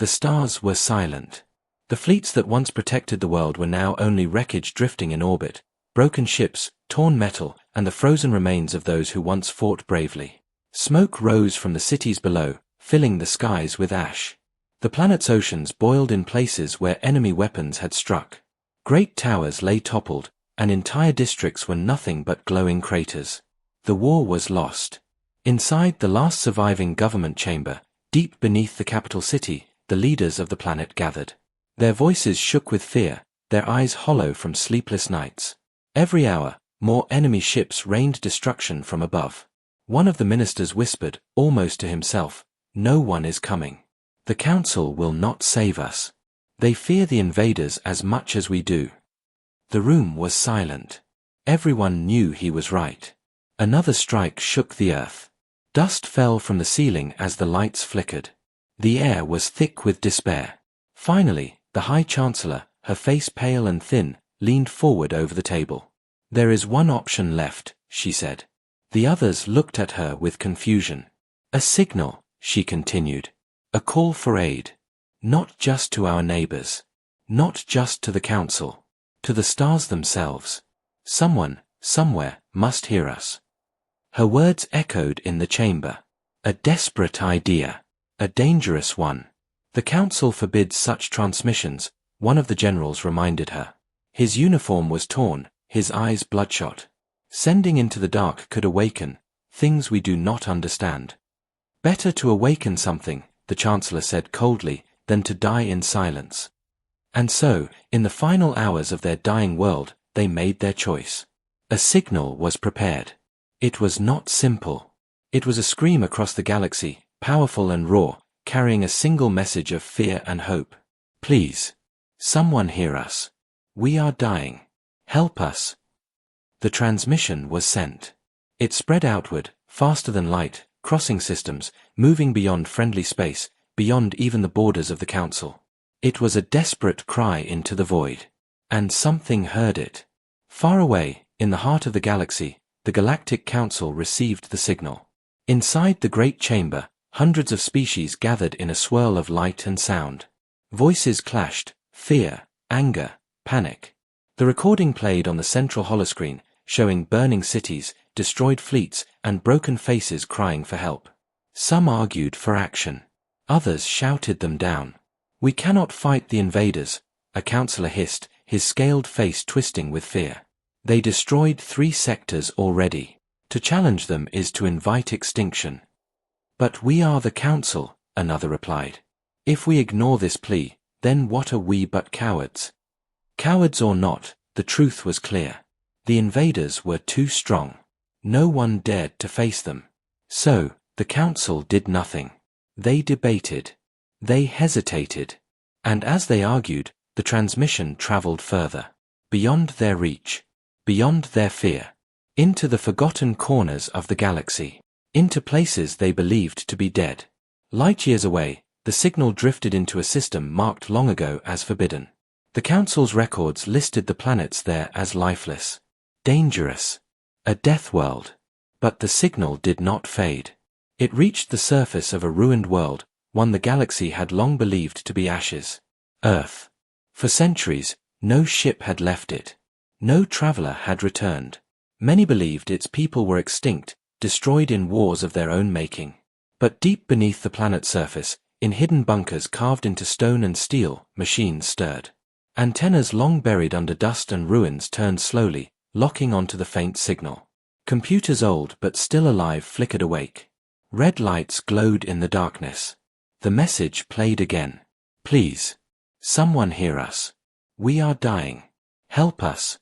The stars were silent. The fleets that once protected the world were now only wreckage drifting in orbit, broken ships, torn metal, and the frozen remains of those who once fought bravely. Smoke rose from the cities below, filling the skies with ash. The planet's oceans boiled in places where enemy weapons had struck. Great towers lay toppled, and entire districts were nothing but glowing craters. The war was lost. Inside the last surviving government chamber, deep beneath the capital city, the leaders of the planet gathered. Their voices shook with fear, their eyes hollow from sleepless nights. Every hour, more enemy ships rained destruction from above. One of the ministers whispered, almost to himself, "No one is coming. The council will not save us. They fear the invaders as much as we do." The room was silent. Everyone knew he was right. Another strike shook the earth. Dust fell from the ceiling as the lights flickered. The air was thick with despair. Finally, the High Chancellor, her face pale and thin, leaned forward over the table. "There is one option left," she said. The others looked at her with confusion. "A signal," she continued. "A call for aid. Not just to our neighbors. Not just to the council. To the stars themselves. Someone, somewhere, must hear us." Her words echoed in the chamber. A desperate idea. A dangerous one. "The council forbids such transmissions," one of the generals reminded her. His uniform was torn, his eyes bloodshot. "Sending into the dark could awaken things we do not understand." "Better to awaken something," the Chancellor said coldly, "than to die in silence." And so, in the final hours of their dying world, they made their choice. A signal was prepared. It was not simple. It was a scream across the galaxy, powerful and raw, carrying a single message of fear and hope. "Please. Someone hear us. We are dying. Help us." The transmission was sent. It spread outward, faster than light, crossing systems, moving beyond friendly space, beyond even the borders of the council. It was a desperate cry into the void. And something heard it. Far away, in the heart of the galaxy, the Galactic Council received the signal. Inside the great chamber, hundreds of species gathered in a swirl of light and sound. Voices clashed, fear, anger, panic. The recording played on the central holoscreen, showing burning cities, destroyed fleets, and broken faces crying for help. Some argued for action. Others shouted them down. "We cannot fight the invaders," a counselor hissed, his scaled face twisting with fear. "They destroyed 3 sectors already. To challenge them is to invite extinction." "But we are the council," another replied. "If we ignore this plea, then what are we but cowards?" Cowards or not, the truth was clear. The invaders were too strong. No one dared to face them. So, the council did nothing. They debated. They hesitated. And as they argued, the transmission traveled further. Beyond their reach. Beyond their fear. Into the forgotten corners of the galaxy. Into places they believed to be dead. Light years away, the signal drifted into a system marked long ago as forbidden. The Council's records listed the planets there as lifeless. Dangerous. A death world. But the signal did not fade. It reached the surface of a ruined world, one the galaxy had long believed to be ashes. Earth. For centuries, no ship had left it. No traveler had returned. Many believed its people were extinct, destroyed in wars of their own making. But deep beneath the planet's surface, in hidden bunkers carved into stone and steel, machines stirred. Antennas long buried under dust and ruins turned slowly, locking onto the faint signal. Computers old but still alive flickered awake. Red lights glowed in the darkness. The message played again. "Please. Someone hear us. We are dying. Help us."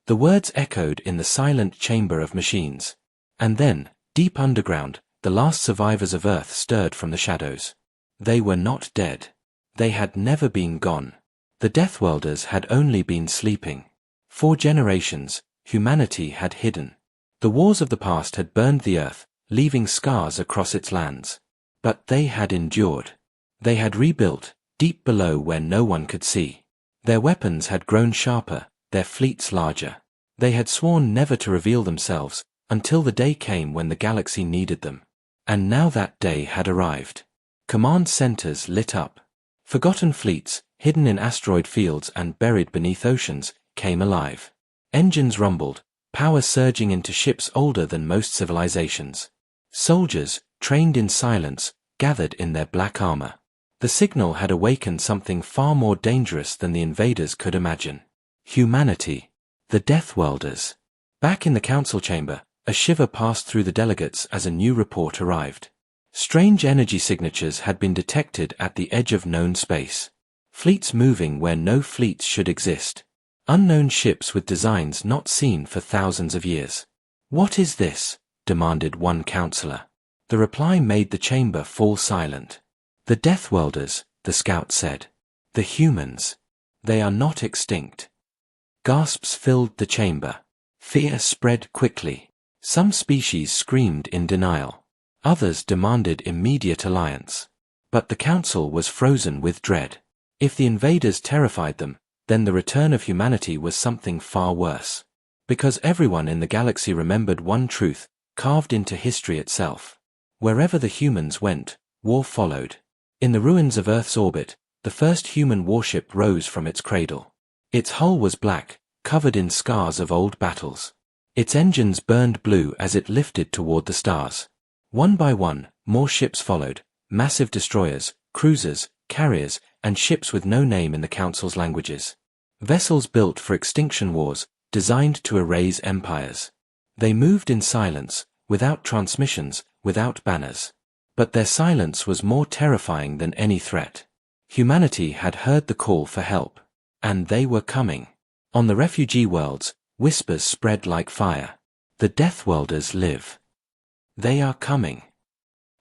The words echoed in the silent chamber of machines. And then, deep underground, the last survivors of Earth stirred from the shadows. They were not dead. They had never been gone. The Deathworlders had only been sleeping. 4 generations, humanity had hidden. The wars of the past had burned the earth, leaving scars across its lands. But they had endured. They had rebuilt, deep below where no one could see. Their weapons had grown sharper, their fleets larger. They had sworn never to reveal themselves, until the day came when the galaxy needed them. And now that day had arrived. Command centers lit up. Forgotten fleets, hidden in asteroid fields and buried beneath oceans, came alive. Engines rumbled, power surging into ships older than most civilizations. Soldiers, trained in silence, gathered in their black armor. The signal had awakened something far more dangerous than the invaders could imagine. Humanity. The Deathworlders. Back in the council chamber, a shiver passed through the delegates as a new report arrived. Strange energy signatures had been detected at the edge of known space. Fleets moving where no fleets should exist. Unknown ships with designs not seen for thousands of years. "What is this?" demanded one counselor. The reply made the chamber fall silent. "The Deathworlders," the scout said. "The humans. They are not extinct." Gasps filled the chamber. Fear spread quickly. Some species screamed in denial. Others demanded immediate alliance. But the council was frozen with dread. If the invaders terrified them, then the return of humanity was something far worse. Because everyone in the galaxy remembered one truth, carved into history itself. Wherever the humans went, war followed. In the ruins of Earth's orbit, the first human warship rose from its cradle. Its hull was black, covered in scars of old battles. Its engines burned blue as it lifted toward the stars. One by one, more ships followed, massive destroyers, cruisers, carriers, and ships with no name in the Council's languages. Vessels built for extinction wars, designed to erase empires. They moved in silence, without transmissions, without banners. But their silence was more terrifying than any threat. Humanity had heard the call for help. And they were coming. On the refugee worlds, whispers spread like fire. The Deathworlders live. They are coming.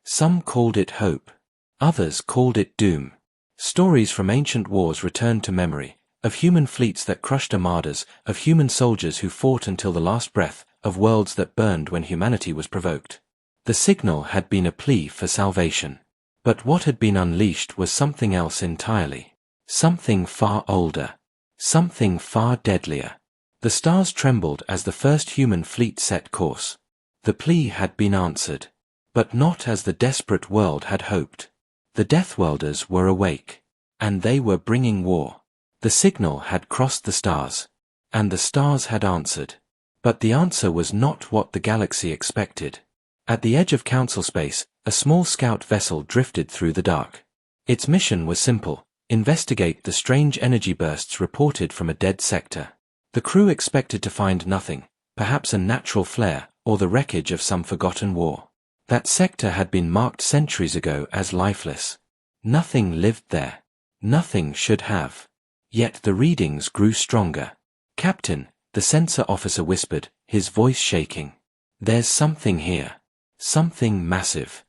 Some called it hope. Others called it doom. Stories from ancient wars returned to memory, of human fleets that crushed armadas, of human soldiers who fought until the last breath, of worlds that burned when humanity was provoked. The signal had been a plea for salvation. But what had been unleashed was something else entirely. Something far older. Something far deadlier. The stars trembled as the first human fleet set course. The plea had been answered. But not as the desperate world had hoped. The Deathworlders were awake. And they were bringing war. The signal had crossed the stars. And the stars had answered. But the answer was not what the galaxy expected. At the edge of council space, a small scout vessel drifted through the dark. Its mission was simple: investigate the strange energy bursts reported from a dead sector. The crew expected to find nothing, perhaps a natural flare, or the wreckage of some forgotten war. That sector had been marked centuries ago as lifeless. Nothing lived there. Nothing should have. Yet the readings grew stronger. "Captain," the sensor officer whispered, his voice shaking. "There's something here. Something massive."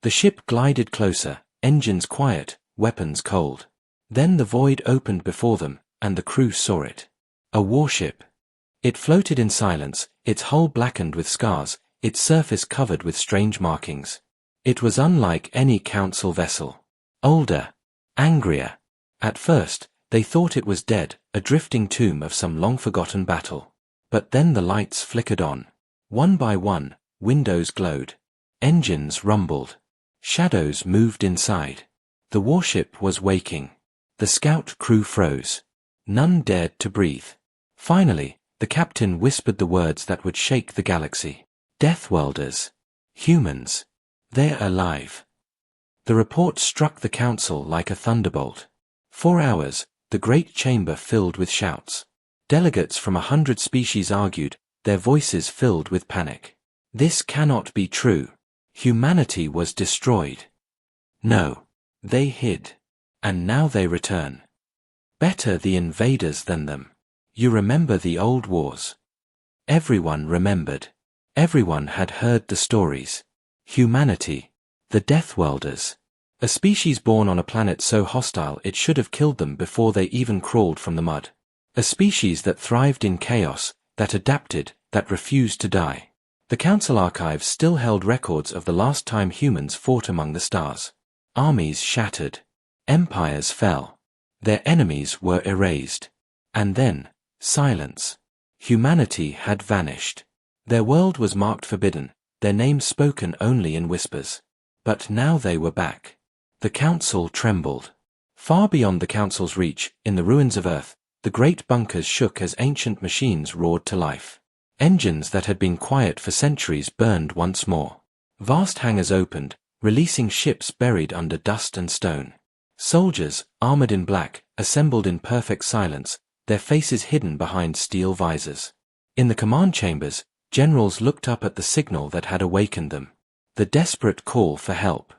The ship glided closer, engines quiet, weapons cold. Then the void opened before them, and the crew saw it. A warship. It floated in silence, its hull blackened with scars, its surface covered with strange markings. It was unlike any council vessel. Older. Angrier. At first, they thought it was dead, a drifting tomb of some long-forgotten battle. But then the lights flickered on. One by one, windows glowed. Engines rumbled. Shadows moved inside. The warship was waking. The scout crew froze. None dared to breathe. Finally, the captain whispered the words that would shake the galaxy. "Deathworlders. Humans. They're alive." The report struck the council like a thunderbolt. For hours, the great chamber filled with shouts. Delegates from 100 species argued, their voices filled with panic. This cannot be true. Humanity was destroyed. No. They hid. And now they return. Better the invaders than them. You remember the old wars. Everyone remembered. Everyone had heard the stories. Humanity. The Deathworlders. A species born on a planet so hostile it should have killed them before they even crawled from the mud. A species that thrived in chaos, that adapted, that refused to die. The Council archives still held records of the last time humans fought among the stars. Armies shattered. Empires fell. Their enemies were erased. And then, silence. Humanity had vanished. Their world was marked forbidden, their names spoken only in whispers. But now they were back. The Council trembled. Far beyond the Council's reach, in the ruins of Earth, the great bunkers shook as ancient machines roared to life. Engines that had been quiet for centuries burned once more. Vast hangars opened, releasing ships buried under dust and stone. Soldiers, armored in black, assembled in perfect silence, their faces hidden behind steel visors. In the command chambers, generals looked up at the signal that had awakened them. The desperate call for help.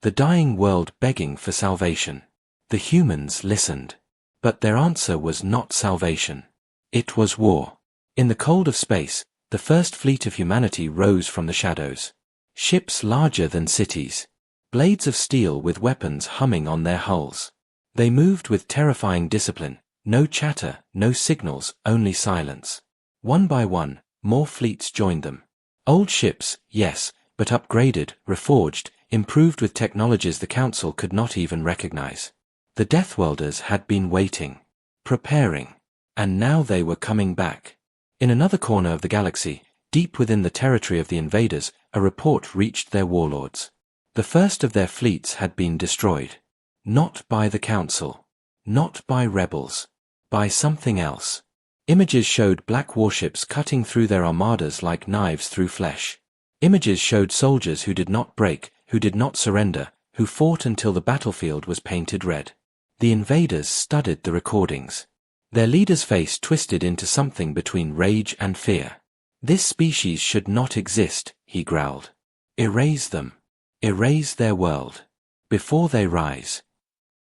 The dying world begging for salvation. The humans listened. But their answer was not salvation. It was war. In the cold of space, the first fleet of humanity rose from the shadows. Ships larger than cities. Blades of steel with weapons humming on their hulls. They moved with terrifying discipline, no chatter, no signals, only silence. One by one, more fleets joined them. Old ships, yes, but upgraded, reforged, improved with technologies the Council could not even recognize. The Deathworlders had been waiting, preparing, and now they were coming back. In another corner of the galaxy, deep within the territory of the invaders, a report reached their warlords. The first of their fleets had been destroyed. Not by the Council. Not by rebels. By something else. Images showed black warships cutting through their armadas like knives through flesh. Images showed soldiers who did not break, who did not surrender, who fought until the battlefield was painted red. The invaders studied the recordings. Their leader's face twisted into something between rage and fear. This species should not exist, he growled. Erase them. Erase their world. Before they rise.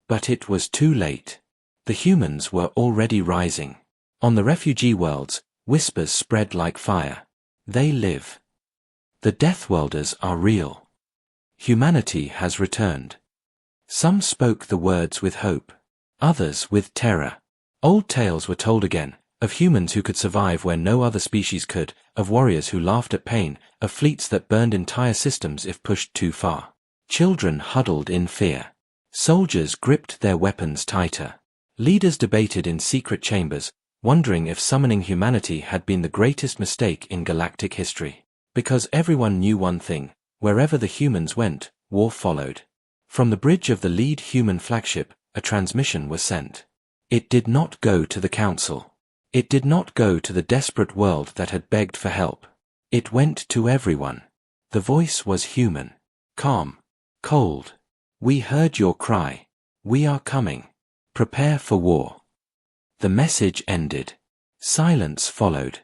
But it was too late. The humans were already rising. On the refugee worlds, whispers spread like fire. They live. The Deathworlders are real. Humanity has returned. Some spoke the words with hope. Others with terror. Old tales were told again, of humans who could survive where no other species could, of warriors who laughed at pain, of fleets that burned entire systems if pushed too far. Children huddled in fear. Soldiers gripped their weapons tighter. Leaders debated in secret chambers, wondering if summoning humanity had been the greatest mistake in galactic history. Because everyone knew one thing, wherever the humans went, war followed. From the bridge of the lead human flagship, a transmission was sent. It did not go to the Council. It did not go to the desperate world that had begged for help. It went to everyone. The voice was human. Calm. Cold. We heard your cry. We are coming. Prepare for war. The message ended. Silence followed.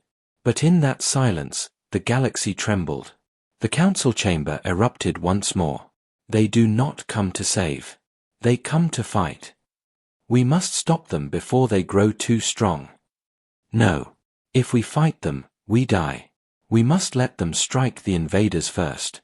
But in that silence, the galaxy trembled. The Council chamber erupted once more. They do not come to save. They come to fight. We must stop them before they grow too strong. No. If we fight them, we die. We must let them strike the invaders first.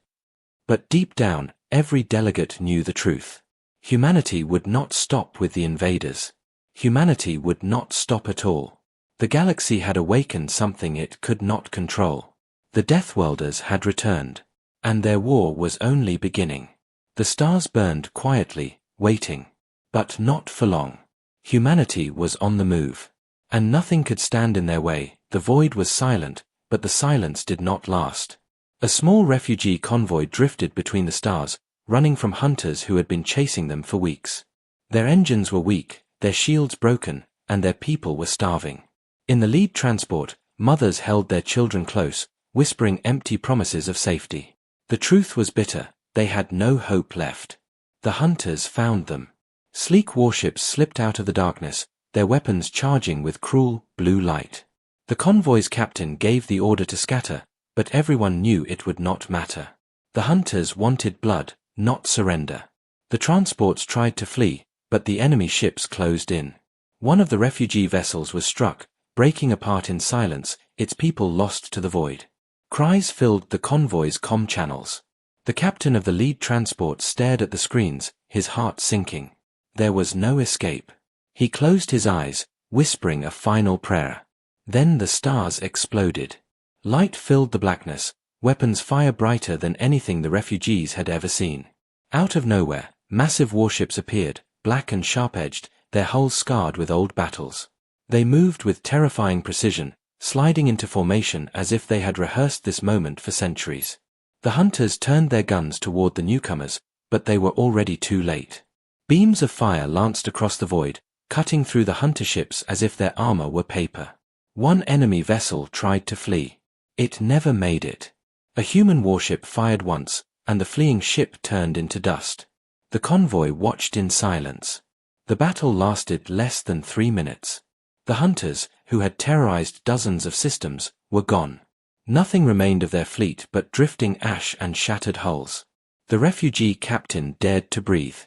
But deep down, every delegate knew the truth. Humanity would not stop with the invaders. Humanity would not stop at all. The galaxy had awakened something it could not control. The Deathworlders had returned. And their war was only beginning. The stars burned quietly, waiting. But not for long. Humanity was on the move. And nothing could stand in their way. The void was silent, but the silence did not last. A small refugee convoy drifted between the stars, running from hunters who had been chasing them for weeks. Their engines were weak, their shields broken, and their people were starving. In the lead transport, mothers held their children close, whispering empty promises of safety. The truth was bitter. They had no hope left. The hunters found them. Sleek warships slipped out of the darkness, their weapons charging with cruel, blue light. The convoy's captain gave the order to scatter, but everyone knew it would not matter. The hunters wanted blood, not surrender. The transports tried to flee, but the enemy ships closed in. One of the refugee vessels was struck, breaking apart in silence, its people lost to the void. Cries filled the convoy's comm channels. The captain of the lead transport stared at the screens, his heart sinking. There was no escape. He closed his eyes, whispering a final prayer. Then the stars exploded. Light filled the blackness, weapons fire brighter than anything the refugees had ever seen. Out of nowhere, massive warships appeared, black and sharp-edged, their hulls scarred with old battles. They moved with terrifying precision, sliding into formation as if they had rehearsed this moment for centuries. The hunters turned their guns toward the newcomers, but they were already too late. Beams of fire lanced across the void, cutting through the hunter ships as if their armor were paper. One enemy vessel tried to flee. It never made it. A human warship fired once, and the fleeing ship turned into dust. The convoy watched in silence. The battle lasted less than 3 minutes. The hunters, who had terrorized dozens of systems, were gone. Nothing remained of their fleet but drifting ash and shattered hulls. The refugee captain dared to breathe.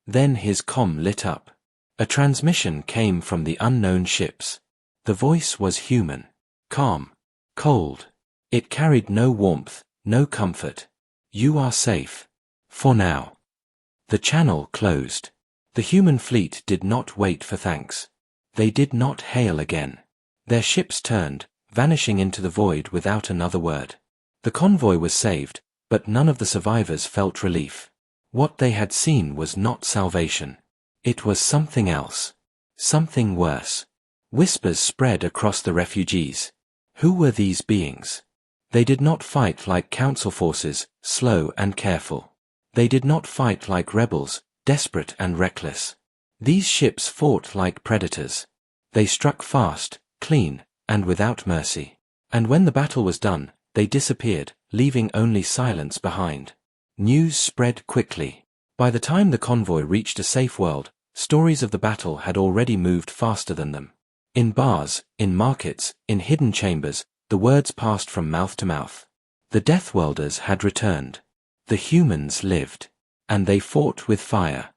Then his comm lit up. A transmission came from the unknown ships. The voice was human. Calm. Cold. It carried no warmth, no comfort. You are safe. For now. The channel closed. The human fleet did not wait for thanks. They did not hail again. Their ships turned, vanishing into the void without another word. The convoy was saved, but none of the survivors felt relief. What they had seen was not salvation. It was something else. Something worse. Whispers spread across the refugees. Who were these beings? They did not fight like council forces, slow and careful. They did not fight like rebels, desperate and reckless. These ships fought like predators. They struck fast, clean, and without mercy. And when the battle was done, they disappeared, leaving only silence behind. News spread quickly. By the time the convoy reached a safe world, stories of the battle had already moved faster than them. In bars, in markets, in hidden chambers, the words passed from mouth to mouth. The Deathworlders had returned. The humans lived. And they fought with fire.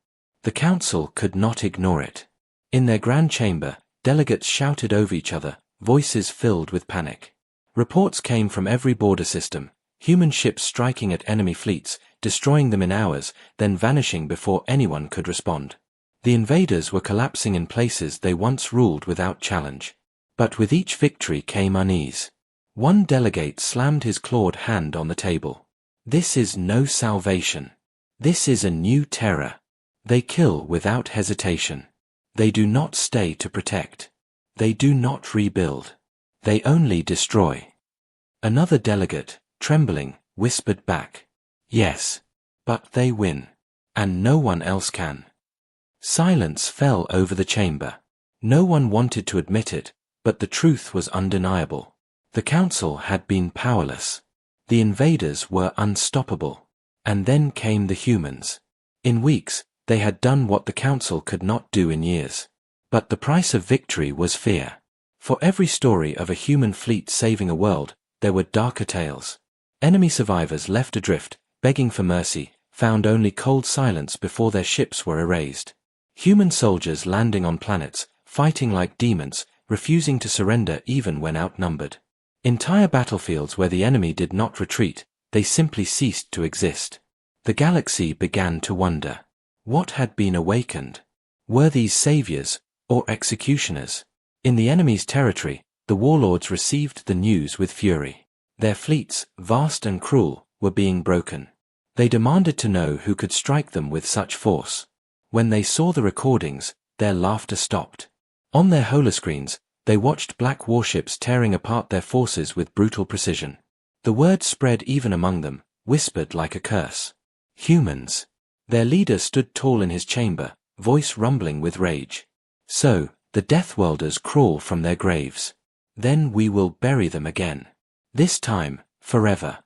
The council could not ignore it. In their grand chamber, delegates shouted over each other, voices filled with panic. Reports came from every border system, human ships striking at enemy fleets, destroying them in hours, then vanishing before anyone could respond. The invaders were collapsing in places they once ruled without challenge. But with each victory came unease. One delegate slammed his clawed hand on the table. This is no salvation. This is a new terror. They kill without hesitation. They do not stay to protect. They do not rebuild. They only destroy. Another delegate, trembling, whispered back. Yes. But they win. And no one else can. Silence fell over the chamber. No one wanted to admit it, but the truth was undeniable. The council had been powerless. The invaders were unstoppable. And then came the humans. In weeks, they had done what the council could not do in years. But the price of victory was fear. For every story of a human fleet saving a world, there were darker tales. Enemy survivors left adrift, begging for mercy, found only cold silence before their ships were erased. Human soldiers landing on planets, fighting like demons, refusing to surrender even when outnumbered. Entire battlefields where the enemy did not retreat, they simply ceased to exist. The galaxy began to wonder. What had been awakened? Were these saviors, or executioners? In the enemy's territory, the warlords received the news with fury. Their fleets, vast and cruel, were being broken. They demanded to know who could strike them with such force. When they saw the recordings, their laughter stopped. On their holoscreens, they watched black warships tearing apart their forces with brutal precision. The word spread even among them, whispered like a curse. Humans. Their leader stood tall in his chamber, voice rumbling with rage. So, the Deathworlders crawl from their graves. Then we will bury them again. This time, forever.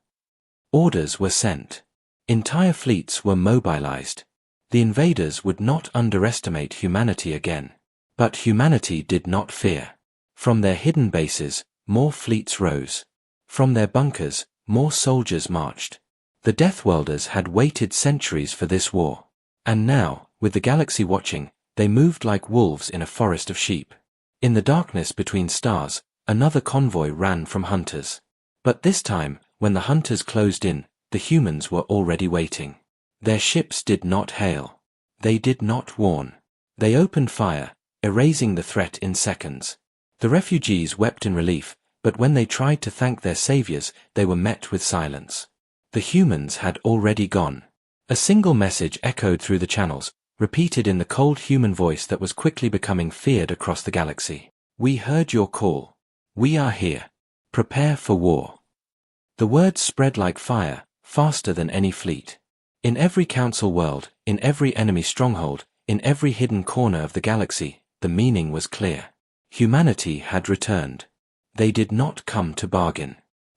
Orders were sent. Entire fleets were mobilized. The invaders would not underestimate humanity again. But humanity did not fear. From their hidden bases, more fleets rose. From their bunkers, more soldiers marched. The Deathworlders had waited centuries for this war. And now, with the galaxy watching, they moved like wolves in a forest of sheep. In the darkness between stars, another convoy ran from hunters. But this time, when the hunters closed in, the humans were already waiting. Their ships did not hail. They did not warn. They opened fire, erasing the threat in seconds. The refugees wept in relief, but when they tried to thank their saviors, they were met with silence. The humans had already gone. A single message echoed through the channels, repeated in the cold human voice that was quickly becoming feared across the galaxy. We heard your call. We are here. Prepare for war. The words spread like fire, faster than any fleet. In every council world, in every enemy stronghold, In every hidden corner of the galaxy, the meaning was clear. Humanity had returned. They did not come to bargain.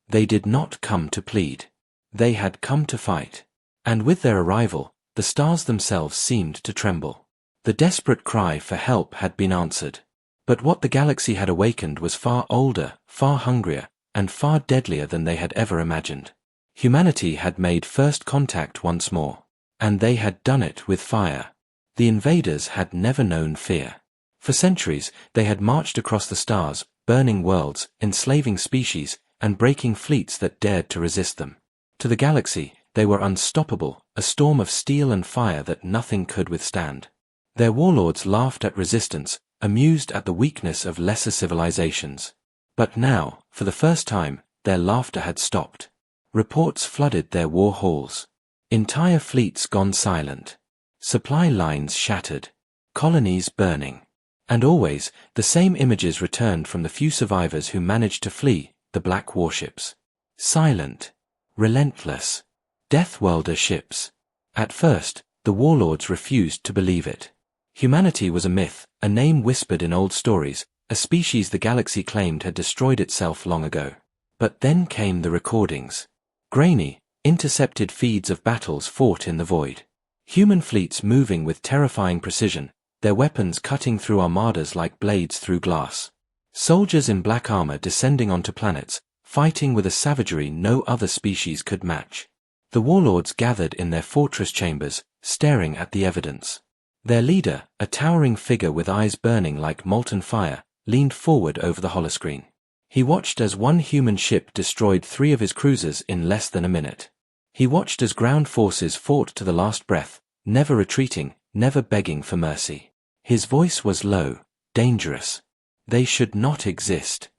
They did not come to plead. They had come to fight. And with their arrival, the stars themselves seemed to tremble. The desperate cry for help had been answered. But what the galaxy had awakened was far older, far hungrier, and far deadlier than they had ever imagined. Humanity had made first contact once more. And they had done it with fire. The invaders had never known fear. For centuries, they had marched across the stars, burning worlds, enslaving species, and breaking fleets that dared to resist them. To the galaxy, they were unstoppable, a storm of steel and fire that nothing could withstand. Their warlords laughed at resistance, amused at the weakness of lesser civilizations. But now, for the first time, their laughter had stopped. Reports flooded their war halls. Entire fleets gone silent. Supply lines shattered. Colonies burning. And always, the same images returned from the few survivors who managed to flee, the black warships. Silent. Relentless. Deathworlder ships. At first, the warlords refused to believe it. Humanity was a myth, a name whispered in old stories, a species the galaxy claimed had destroyed itself long ago. But then came the recordings. Grainy, intercepted feeds of battles fought in the void. Human fleets moving with terrifying precision, their weapons cutting through armadas like blades through glass. Soldiers in black armor descending onto planets, fighting with a savagery no other species could match. The warlords gathered in their fortress chambers, staring at the evidence. Their leader, a towering figure with eyes burning like molten fire, leaned forward over the holoscreen. He watched as one human ship destroyed 3 of his cruisers in less than a minute. He watched as ground forces fought to the last breath, never retreating, never begging for mercy. His voice was low, dangerous. They should not exist.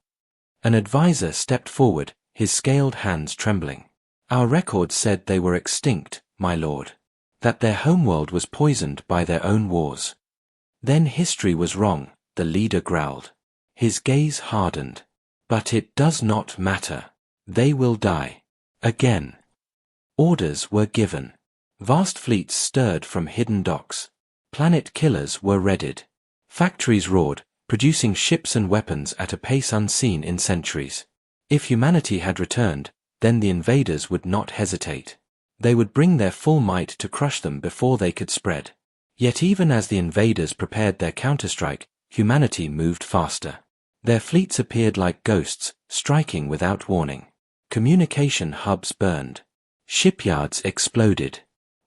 An advisor stepped forward, his scaled hands trembling. Our records said they were extinct, my lord. That their homeworld was poisoned by their own wars. Then history was wrong, the leader growled. His gaze hardened. But it does not matter. They will die. Again. Orders were given. Vast fleets stirred from hidden docks. Planet killers were readied. Factories roared, producing ships and weapons at a pace unseen in centuries. If humanity had returned, then the invaders would not hesitate. They would bring their full might to crush them before they could spread. Yet even as the invaders prepared their counterstrike, humanity moved faster. Their fleets appeared like ghosts, striking without warning. Communication hubs burned. Shipyards exploded.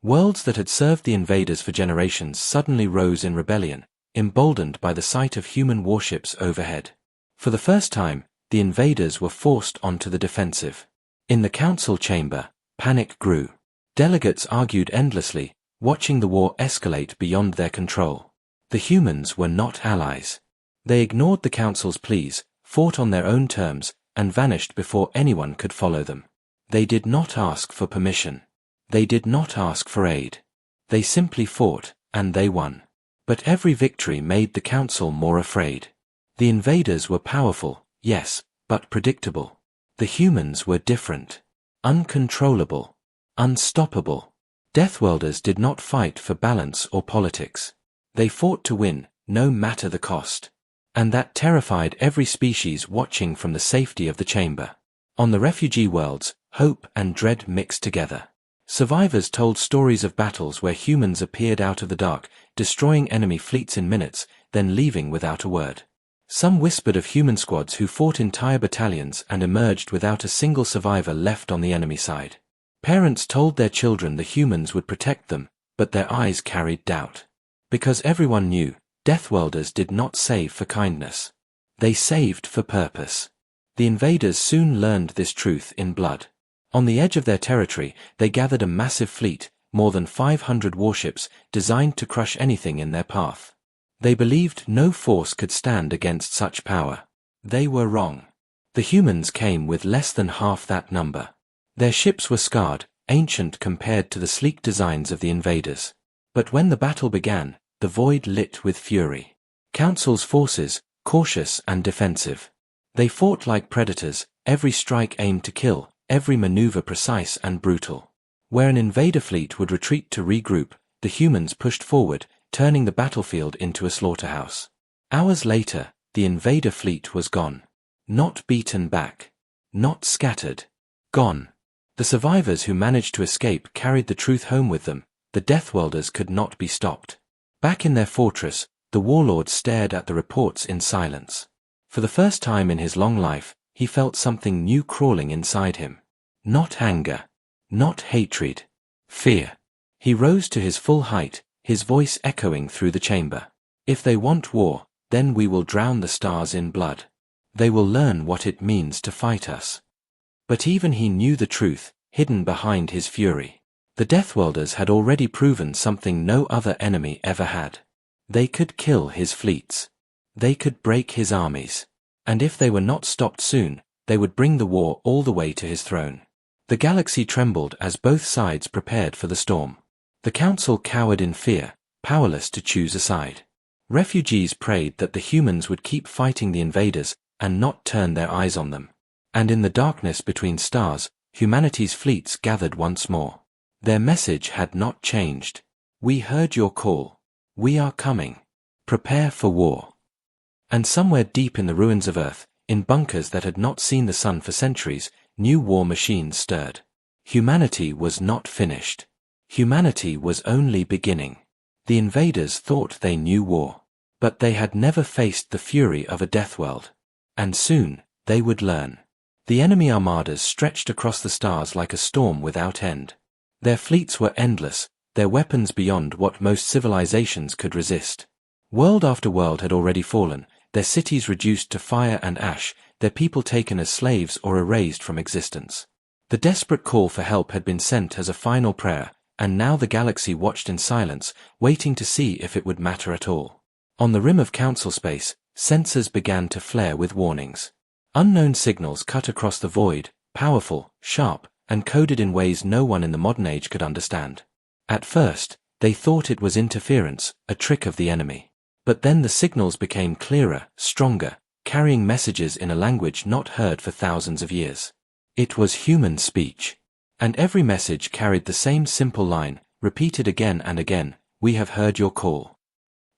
Worlds that had served the invaders for generations suddenly rose in rebellion, emboldened by the sight of human warships overhead. For the first time, the invaders were forced onto the defensive. In the council chamber, panic grew. Delegates argued endlessly, watching the war escalate beyond their control. The humans were not allies. They ignored the council's pleas, fought on their own terms, and vanished before anyone could follow them. They did not ask for permission. They did not ask for aid. They simply fought, and they won. But every victory made the council more afraid. The invaders were powerful, yes, but predictable. The humans were different. Uncontrollable. Unstoppable. Deathworlders did not fight for balance or politics. They fought to win, no matter the cost. And that terrified every species watching from the safety of the chamber. On the refugee worlds, hope and dread mixed together. Survivors told stories of battles where humans appeared out of the dark, destroying enemy fleets in minutes, then leaving without a word. Some whispered of human squads who fought entire battalions and emerged without a single survivor left on the enemy side. Parents told their children the humans would protect them, but their eyes carried doubt. Because everyone knew, Deathworlders did not save for kindness. They saved for purpose. The invaders soon learned this truth in blood. On the edge of their territory, they gathered a massive fleet, more than 500 warships, designed to crush anything in their path. They believed no force could stand against such power. They were wrong. The humans came with less than half that number. Their ships were scarred, ancient compared to the sleek designs of the invaders. But when the battle began, the void lit with fury. Council's forces, cautious and defensive. They fought like predators, every strike aimed to kill, every maneuver precise and brutal. Where an invader fleet would retreat to regroup, the humans pushed forward, turning the battlefield into a slaughterhouse. Hours later, the invader fleet was gone. Not beaten back. Not scattered. Gone. The survivors who managed to escape carried the truth home with them. The Deathworlders could not be stopped. Back in their fortress, the warlord stared at the reports in silence. For the first time in his long life, he felt something new crawling inside him. Not anger. Not hatred. Fear. He rose to his full height, his voice echoing through the chamber. If they want war, then we will drown the stars in blood. They will learn what it means to fight us. But even he knew the truth, hidden behind his fury. The Deathworlders had already proven something no other enemy ever had. They could kill his fleets. They could break his armies. And if they were not stopped soon, they would bring the war all the way to his throne. The galaxy trembled as both sides prepared for the storm. The council cowered in fear, powerless to choose a side. Refugees prayed that the humans would keep fighting the invaders and not turn their eyes on them. And in the darkness between stars, humanity's fleets gathered once more. Their message had not changed. We heard your call. We are coming. Prepare for war. And somewhere deep in the ruins of Earth, in bunkers that had not seen the sun for centuries, new war machines stirred. Humanity was not finished. Humanity was only beginning. The invaders thought they knew war. But they had never faced the fury of a death world. And soon, they would learn. The enemy armadas stretched across the stars like a storm without end. Their fleets were endless, their weapons beyond what most civilizations could resist. World after world had already fallen, their cities reduced to fire and ash, their people taken as slaves or erased from existence. The desperate call for help had been sent as a final prayer, and now the galaxy watched in silence, waiting to see if it would matter at all. On the rim of council space, sensors began to flare with warnings. Unknown signals cut across the void, powerful, sharp, and coded in ways no one in the modern age could understand. At first, they thought it was interference, a trick of the enemy. But then the signals became clearer, stronger, carrying messages in a language not heard for thousands of years. It was human speech. And every message carried the same simple line, repeated again and again, "We have heard your call."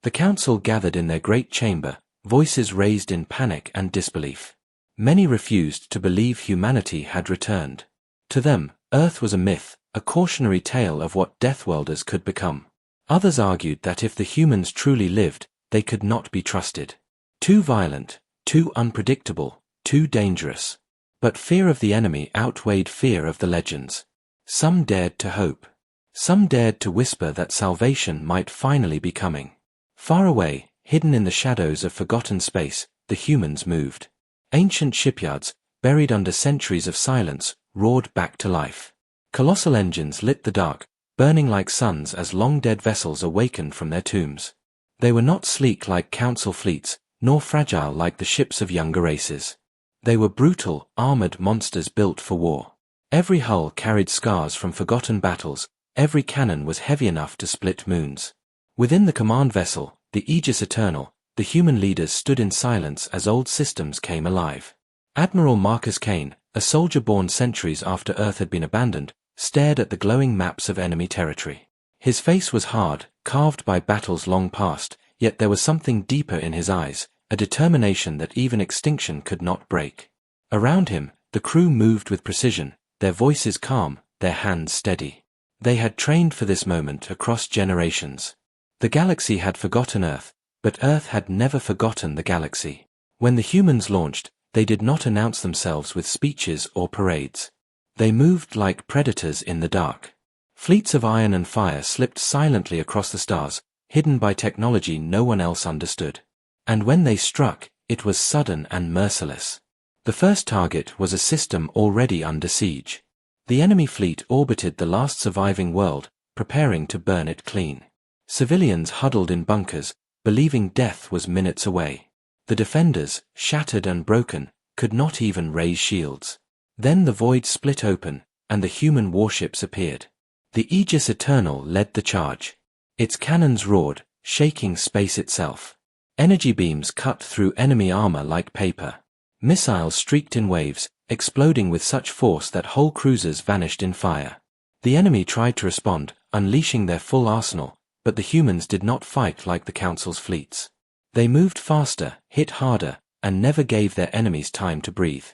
The council gathered in their great chamber, voices raised in panic and disbelief. Many refused to believe humanity had returned. To them, Earth was a myth, a cautionary tale of what Deathworlders could become. Others argued that if the humans truly lived, they could not be trusted. Too violent, too unpredictable, too dangerous. But fear of the enemy outweighed fear of the legends. Some dared to hope. Some dared to whisper that salvation might finally be coming. Far away, hidden in the shadows of forgotten space, the humans moved. Ancient shipyards, buried under centuries of silence, roared back to life. Colossal engines lit the dark, burning like suns as long-dead vessels awakened from their tombs. They were not sleek like council fleets, nor fragile like the ships of younger races. They were brutal, armored monsters built for war. Every hull carried scars from forgotten battles, every cannon was heavy enough to split moons. Within the command vessel, the Aegis Eternal, the human leaders stood in silence as old systems came alive. Admiral Marcus Kane, a soldier born centuries after Earth had been abandoned, stared at the glowing maps of enemy territory. His face was hard, carved by battles long past, yet there was something deeper in his eyes, a determination that even extinction could not break. Around him, the crew moved with precision, their voices calm, their hands steady. They had trained for this moment across generations. The galaxy had forgotten Earth, but Earth had never forgotten the galaxy. When the humans launched, they did not announce themselves with speeches or parades. They moved like predators in the dark. Fleets of iron and fire slipped silently across the stars, hidden by technology no one else understood. And when they struck, it was sudden and merciless. The first target was a system already under siege. The enemy fleet orbited the last surviving world, preparing to burn it clean. Civilians huddled in bunkers, believing death was minutes away. The defenders, shattered and broken, could not even raise shields. Then the void split open, and the human warships appeared. The Aegis Eternal led the charge. Its cannons roared, shaking space itself. Energy beams cut through enemy armor like paper. Missiles streaked in waves, exploding with such force that whole cruisers vanished in fire. The enemy tried to respond, unleashing their full arsenal, But the humans did not fight like the Council's fleets. They moved faster, hit harder, and never gave their enemies time to breathe.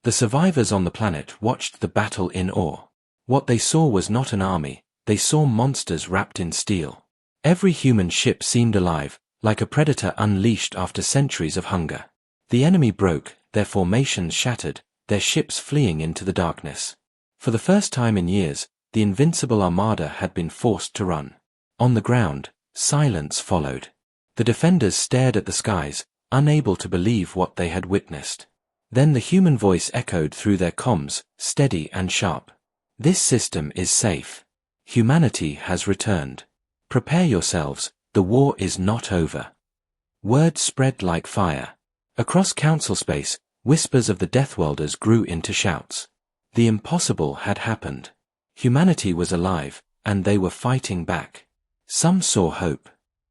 The survivors on the planet watched the battle in awe. What they saw was not an army, they saw monsters wrapped in steel. Every human ship seemed alive, like a predator unleashed after centuries of hunger. The enemy broke, their formations shattered, their ships fleeing into the darkness. For the first time in years, the invincible armada had been forced to run. On the ground, silence followed. The defenders stared at the skies, unable to believe what they had witnessed. Then the human voice echoed through their comms, steady and sharp. "This system is safe. Humanity has returned. Prepare yourselves, the war is not over." Word spread like fire. Across council space, whispers of the Deathworlders grew into shouts. The impossible had happened. Humanity was alive, and they were fighting back. Some saw hope.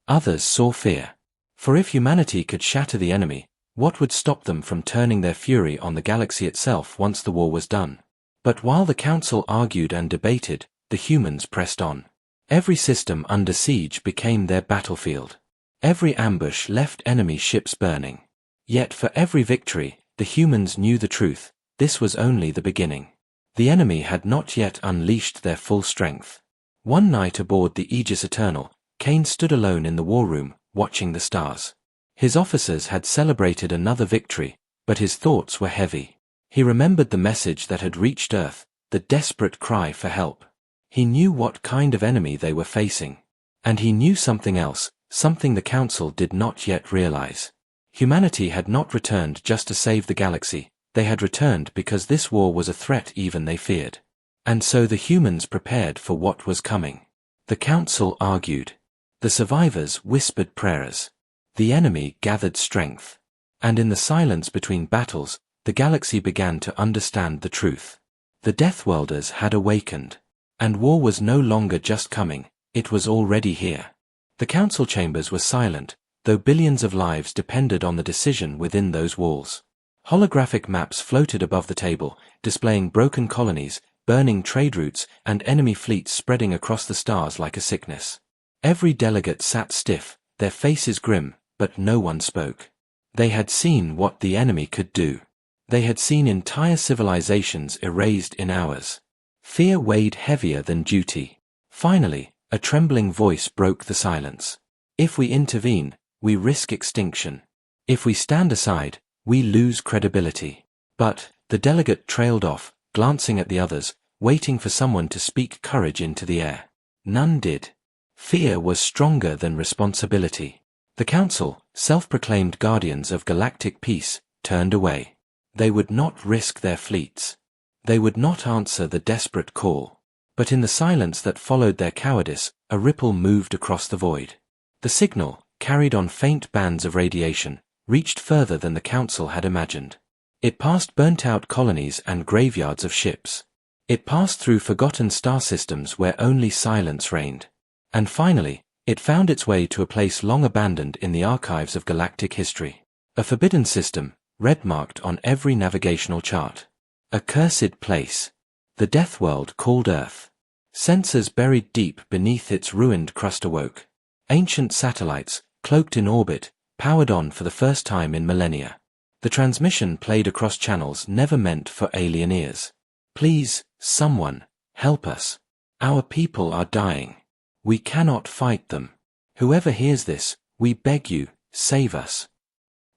Others saw fear. For if humanity could shatter the enemy, what would stop them from turning their fury on the galaxy itself once the war was done? But while the council argued and debated, the humans pressed on. Every system under siege became their battlefield. Every ambush left enemy ships burning. Yet for every victory, the humans knew the truth: this was only the beginning. The enemy had not yet unleashed their full strength. One night aboard the Aegis Eternal, Kane stood alone in the war room, watching the stars. His officers had celebrated another victory, but his thoughts were heavy. He remembered the message that had reached Earth, the desperate cry for help. He knew what kind of enemy they were facing. And he knew something else, something the Council did not yet realize. Humanity had not returned just to save the galaxy, they had returned because this war was a threat even they feared. And so the humans prepared for what was coming. The Council argued. The survivors whispered prayers. The enemy gathered strength. And in the silence between battles, the galaxy began to understand the truth. The Deathworlders had awakened. And war was no longer just coming, it was already here. The council chambers were silent, though billions of lives depended on the decision within those walls. Holographic maps floated above the table, displaying broken colonies, burning trade routes, and enemy fleets spreading across the stars like a sickness. Every delegate sat stiff, their faces grim, but no one spoke. They had seen what the enemy could do. They had seen entire civilizations erased in hours. Fear weighed heavier than duty. Finally, a trembling voice broke the silence. If we intervene, we risk extinction. If we stand aside, we lose credibility. But the delegate trailed off, glancing at the others, waiting for someone to speak courage into the air. None did. Fear was stronger than responsibility. The council, self-proclaimed guardians of galactic peace, turned away. They would not risk their fleets. They would not answer the desperate call. But in the silence that followed their cowardice, a ripple moved across the void. The signal, carried on faint bands of radiation, reached further than the council had imagined. It passed burnt-out colonies and graveyards of ships. It passed through forgotten star systems where only silence reigned. And finally, it found its way to a place long abandoned in the archives of galactic history. A forbidden system, red-marked on every navigational chart. A cursed place. The death world called Earth. Sensors buried deep beneath its ruined crust awoke. Ancient satellites, cloaked in orbit, powered on for the first time in millennia. The transmission played across channels never meant for alien ears. "Please, someone, help us. Our people are dying. We cannot fight them. Whoever hears this, we beg you, save us."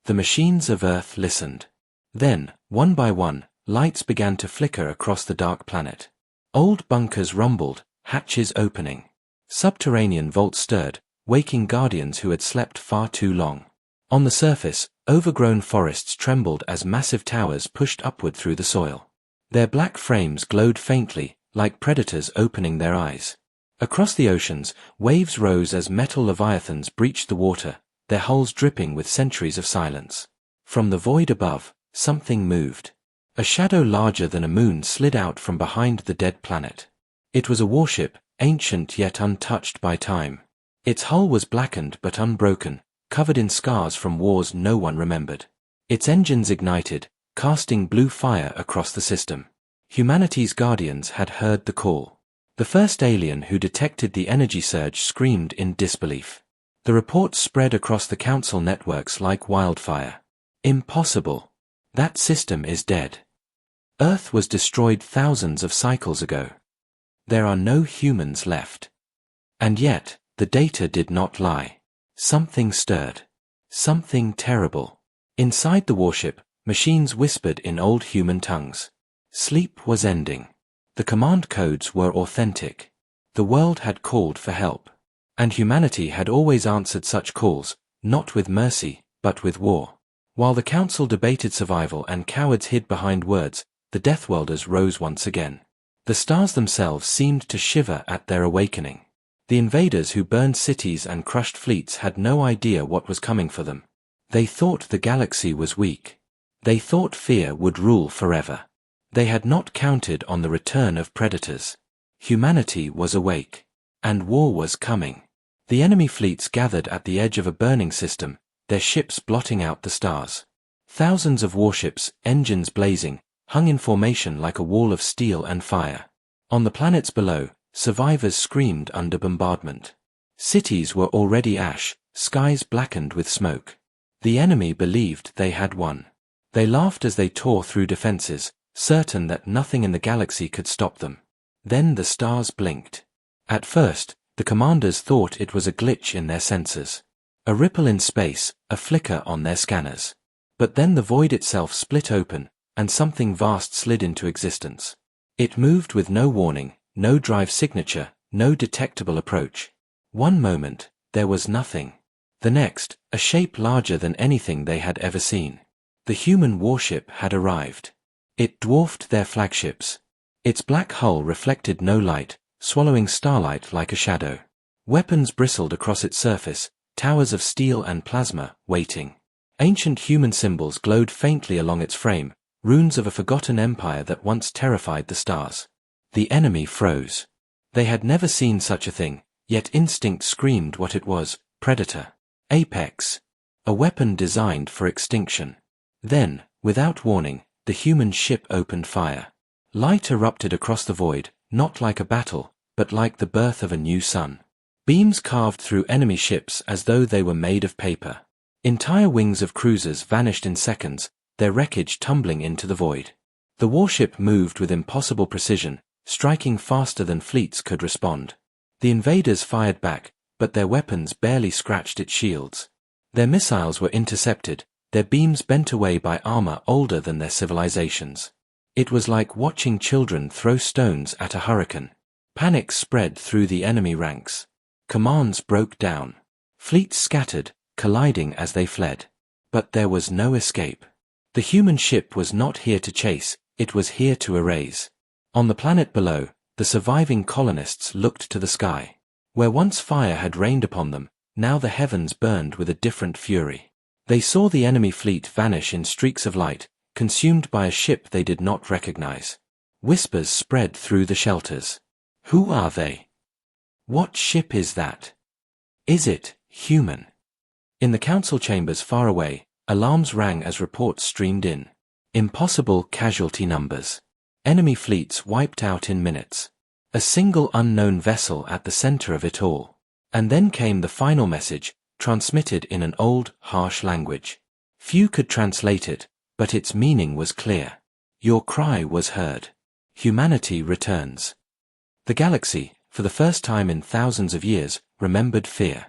The machines of Earth listened. Then, one by one, lights began to flicker across the dark planet. Old bunkers rumbled, hatches opening. Subterranean vaults stirred, waking guardians who had slept far too long. On the surface, overgrown forests trembled as massive towers pushed upward through the soil. Their black frames glowed faintly, like predators opening their eyes. Across the oceans, waves rose as metal leviathans breached the water, their hulls dripping with centuries of silence. From the void above, something moved. A shadow larger than a moon slid out from behind the dead planet. It was a warship, ancient yet untouched by time. Its hull was blackened but unbroken, covered in scars from wars no one remembered. Its engines ignited, casting blue fire across the system. Humanity's guardians had heard the call. The first alien who detected the energy surge screamed in disbelief. The report spread across the council networks like wildfire. Impossible. That system is dead. Earth was destroyed thousands of cycles ago. There are no humans left. And yet, the data did not lie. Something stirred. Something terrible. Inside the warship, machines whispered in old human tongues. Sleep was ending. The command codes were authentic. The world had called for help. And humanity had always answered such calls, not with mercy, but with war. While the council debated survival and cowards hid behind words, the Deathworlders rose once again. The stars themselves seemed to shiver at their awakening. The invaders who burned cities and crushed fleets had no idea what was coming for them. They thought the galaxy was weak. They thought fear would rule forever. They had not counted on the return of predators. Humanity was awake. And war was coming. The enemy fleets gathered at the edge of a burning system, their ships blotting out the stars. Thousands of warships, engines blazing, hung in formation like a wall of steel and fire. On the planets below, survivors screamed under bombardment. Cities were already ash, skies blackened with smoke. The enemy believed they had won. They laughed as they tore through defenses, certain that nothing in the galaxy could stop them. Then the stars blinked. At first, the commanders thought it was a glitch in their sensors. A ripple in space, a flicker on their scanners. But then the void itself split open, and something vast slid into existence. It moved with no warning, no drive signature, no detectable approach. One moment, there was nothing. The next, a shape larger than anything they had ever seen. The human warship had arrived. It dwarfed their flagships. Its black hull reflected no light, swallowing starlight like a shadow. Weapons bristled across its surface, towers of steel and plasma, waiting. Ancient human symbols glowed faintly along its frame, runes of a forgotten empire that once terrified the stars. The enemy froze. They had never seen such a thing, yet instinct screamed what it was: predator. Apex. A weapon designed for extinction. Then, without warning, the human ship opened fire. Light erupted across the void, not like a battle, but like the birth of a new sun. Beams carved through enemy ships as though they were made of paper. Entire wings of cruisers vanished in seconds, their wreckage tumbling into the void. The warship moved with impossible precision, striking faster than fleets could respond. The invaders fired back, but their weapons barely scratched its shields. Their missiles were intercepted, their beams bent away by armor older than their civilizations. It was like watching children throw stones at a hurricane. Panic spread through the enemy ranks. Commands broke down. Fleets scattered, colliding as they fled. But there was no escape. The human ship was not here to chase, it was here to erase. On the planet below, the surviving colonists looked to the sky. Where once fire had rained upon them, now the heavens burned with a different fury. They saw the enemy fleet vanish in streaks of light, consumed by a ship they did not recognize. Whispers spread through the shelters. Who are they? What ship is that? Is it human? In the council chambers far away, alarms rang as reports streamed in. Impossible casualty numbers. Enemy fleets wiped out in minutes. A single unknown vessel at the center of it all. And then came the final message, transmitted in an old, harsh language. Few could translate it, but its meaning was clear. Your cry was heard. Humanity returns. The galaxy, for the first time in thousands of years, remembered fear.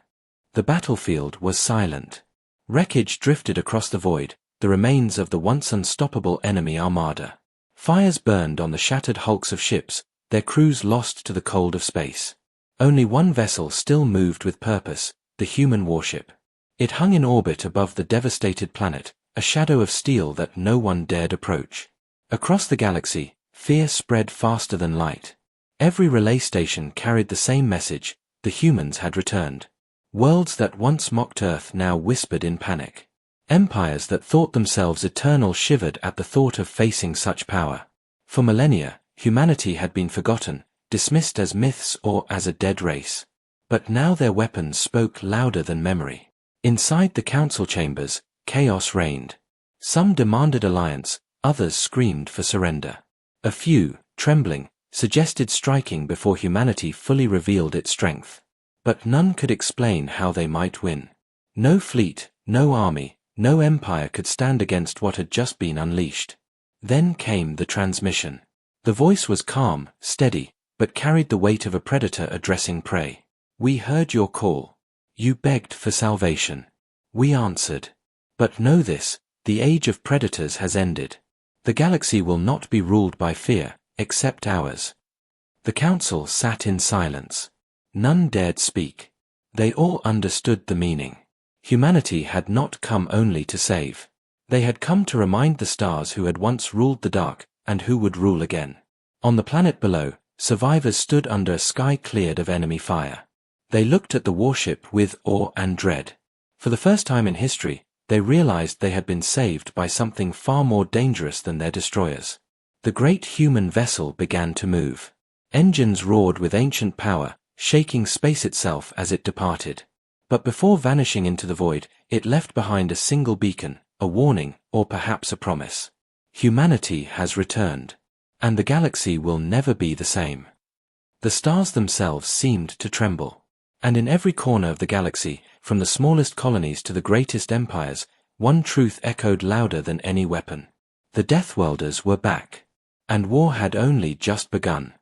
The battlefield was silent. Wreckage drifted across the void, the remains of the once unstoppable enemy armada. Fires burned on the shattered hulks of ships, their crews lost to the cold of space. Only one vessel still moved with purpose, the human warship. It hung in orbit above the devastated planet, a shadow of steel that no one dared approach. Across the galaxy, fear spread faster than light. Every relay station carried the same message: the humans had returned. Worlds that once mocked Earth now whispered in panic. Empires that thought themselves eternal shivered at the thought of facing such power. For millennia, humanity had been forgotten, dismissed as myths or as a dead race. But now their weapons spoke louder than memory. Inside the council chambers, chaos reigned. Some demanded alliance, others screamed for surrender. A few, trembling, suggested striking before humanity fully revealed its strength. But none could explain how they might win. No fleet, no army, no empire could stand against what had just been unleashed. Then came the transmission. The voice was calm, steady, but carried the weight of a predator addressing prey. "We heard your call. You begged for salvation. We answered. But know this, the age of predators has ended. The galaxy will not be ruled by fear, except ours." The council sat in silence. None dared speak. They all understood the meaning. Humanity had not come only to save. They had come to remind the stars who had once ruled the dark, and who would rule again. On the planet below, survivors stood under a sky cleared of enemy fire. They looked at the warship with awe and dread. For the first time in history, they realized they had been saved by something far more dangerous than their destroyers. The great human vessel began to move. Engines roared with ancient power, shaking space itself as it departed. But before vanishing into the void, it left behind a single beacon, a warning, or perhaps a promise. Humanity has returned. And the galaxy will never be the same. The stars themselves seemed to tremble. And in every corner of the galaxy, from the smallest colonies to the greatest empires, one truth echoed louder than any weapon. The Deathworlders were back. And war had only just begun.